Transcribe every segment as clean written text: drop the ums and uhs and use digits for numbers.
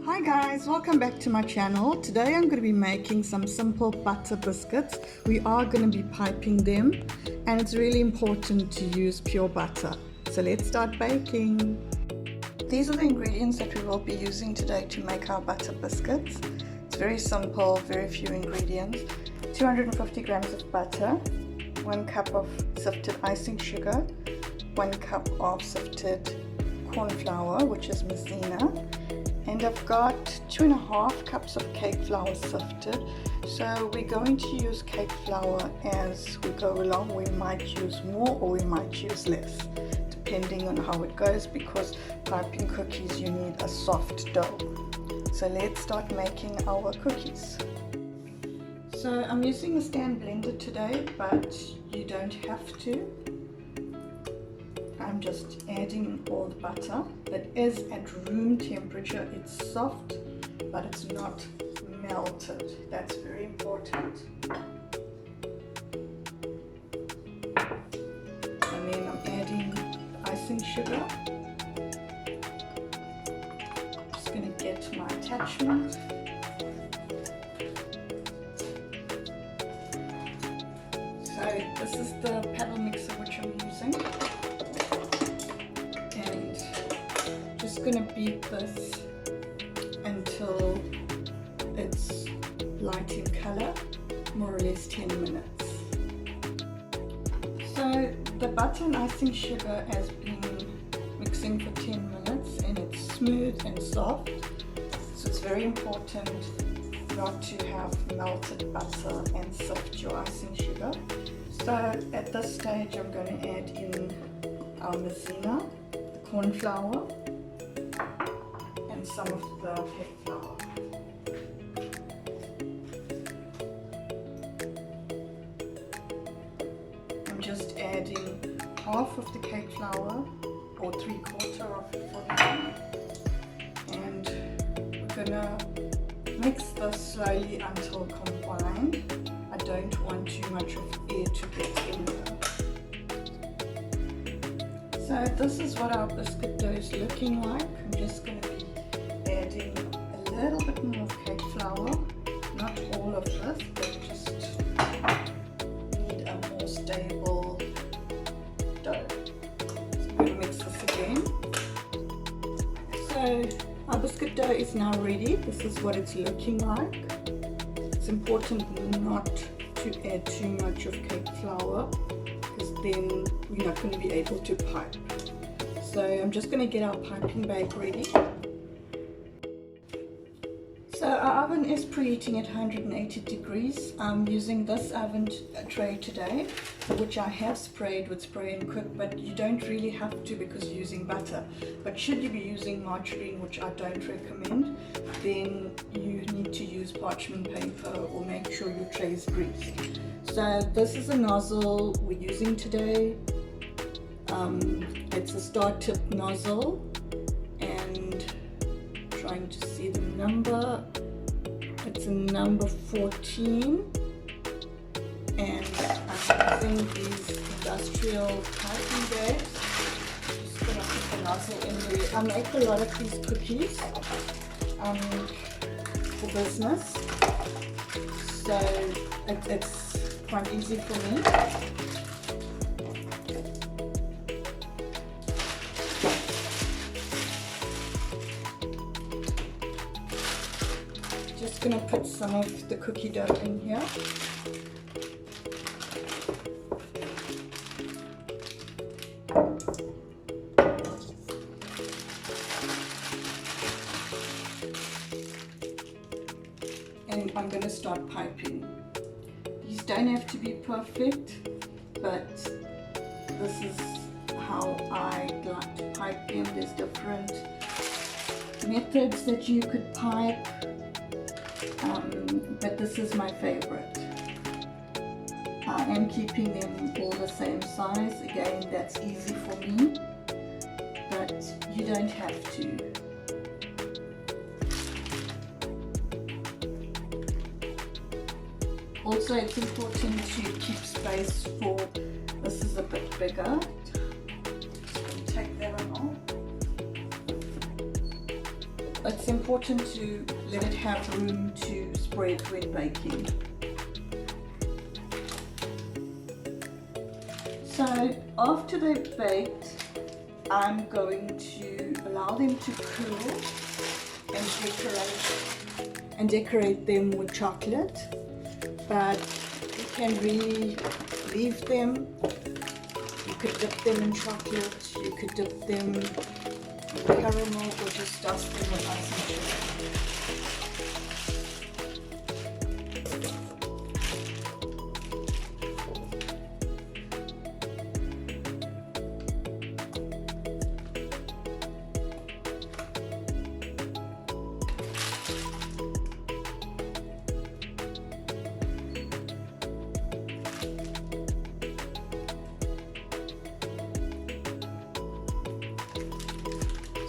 Hi guys, welcome back to my channel. Today I'm going to be making some simple butter biscuits. We are going to be piping them and it's really important to use pure butter. So let's start baking. These are the ingredients that we will be using today to make our butter biscuits. It's very simple, very few ingredients. 250 grams of butter, 1 cup of sifted icing sugar, 1 cup of sifted corn flour, which is maizena, and I've got 2.5 cups of cake flour sifted. So we're going to use cake flour as we go along. We might use more or we might use less, depending on how it goes, because piping cookies you need a soft dough. So let's start making our cookies. So I'm using a stand blender today, but you don't have to. I'm just adding all the butter. It is at room temperature. It's soft, but it's not melted. That's very important. And then I'm adding the icing sugar. Just going to get my attachment. So this is the paddle mixer which I'm using. Going to beat this until it's light in color, more or less 10 minutes. So the butter and icing sugar has been mixing for 10 minutes and it's smooth and soft, so it's very important not to have melted butter and sift your icing sugar. So at this stage I'm going to add in our maizena, the corn flour, some of the cake flour. I'm just adding half of the cake flour or 3/4 of it for now, and we're gonna mix this slowly until combined. I don't want too much of air to get in there. So this is what our biscuit dough is looking like. I'm just going to be adding a little bit more of cake flour, not all of this, but just need a more stable dough. So I'm going to mix this again. So our biscuit dough is now ready. This is what it's looking like. It's important not to add too much of cake flour, because then we're not going to be able to pipe. So I'm just going to get our piping bag ready. So our oven is preheating at 180 degrees. I'm using this oven tray today, which I have sprayed with spray and cook, but you don't really have to because you're using butter. But should you be using margarine, which I don't recommend, then you need to use parchment paper or make sure your tray is greased. So this is a nozzle we're using today. It's a star tip nozzle, and trying to see the number. It's a number 14, and I'm using these industrial piping bags. Just gonna put the nozzle in there. I make a lot of these cookies for business, so it's quite easy for me. Just going to put some of the cookie dough in here. And I'm going to start piping. These don't have to be perfect, but this is how I like to pipe them. There's different methods that you could pipe. But this is my favorite. I am keeping them all the same size. Again, that's easy for me, but you don't have to. Also, it's important to keep space for, this is a bit bigger. Just take that one off. it's important to let it have room to spread when baking. So after they've baked, I'm going to allow them to cool and decorate them with chocolate. But you can really leave them. You could dip them in chocolate, you could dip them in caramel, or just dust them with icing sugar.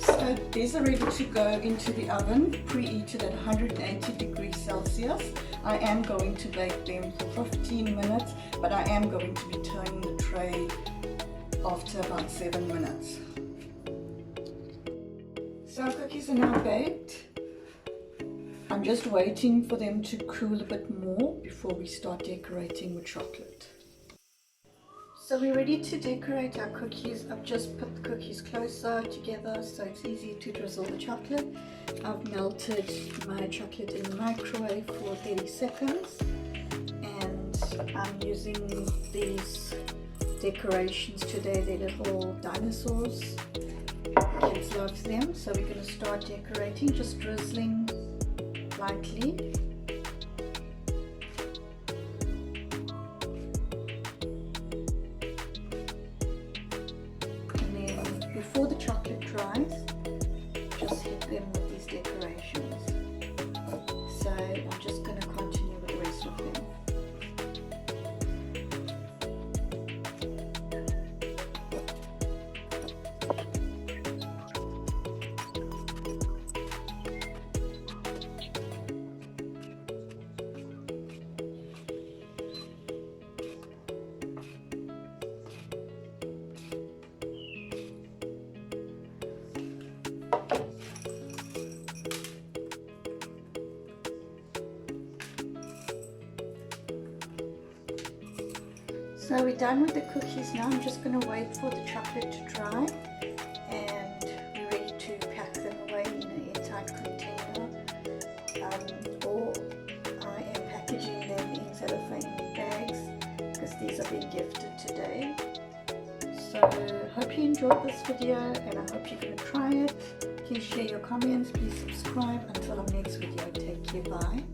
So these are ready to go into the oven, preheated at 180 degrees Celsius. I am going to bake them for 15 minutes, but I am going to be turning the tray after about 7 minutes. So our cookies are now baked. I'm just waiting for them to cool a bit more before we start decorating with chocolate. So we're ready to decorate our cookies. I've just put the cookies closer together so it's easy to drizzle the chocolate. I've melted my chocolate in the microwave for 30 seconds and I'm using these decorations today. They're little dinosaurs. Kids love them, so we're going to start decorating, just drizzling lightly. Before the chocolate dries, just hit them with these decorations. So I'm just going to continue with the rest of them. So we're done with the cookies now. I'm just going to wait for the chocolate to dry and we're ready to pack them away in an airtight container, or I am packaging them in cellophane bags because these are being gifted today. So hope you enjoyed this video and I hope you're going to try it. Please share your comments, please subscribe. Until our next video, take care, bye.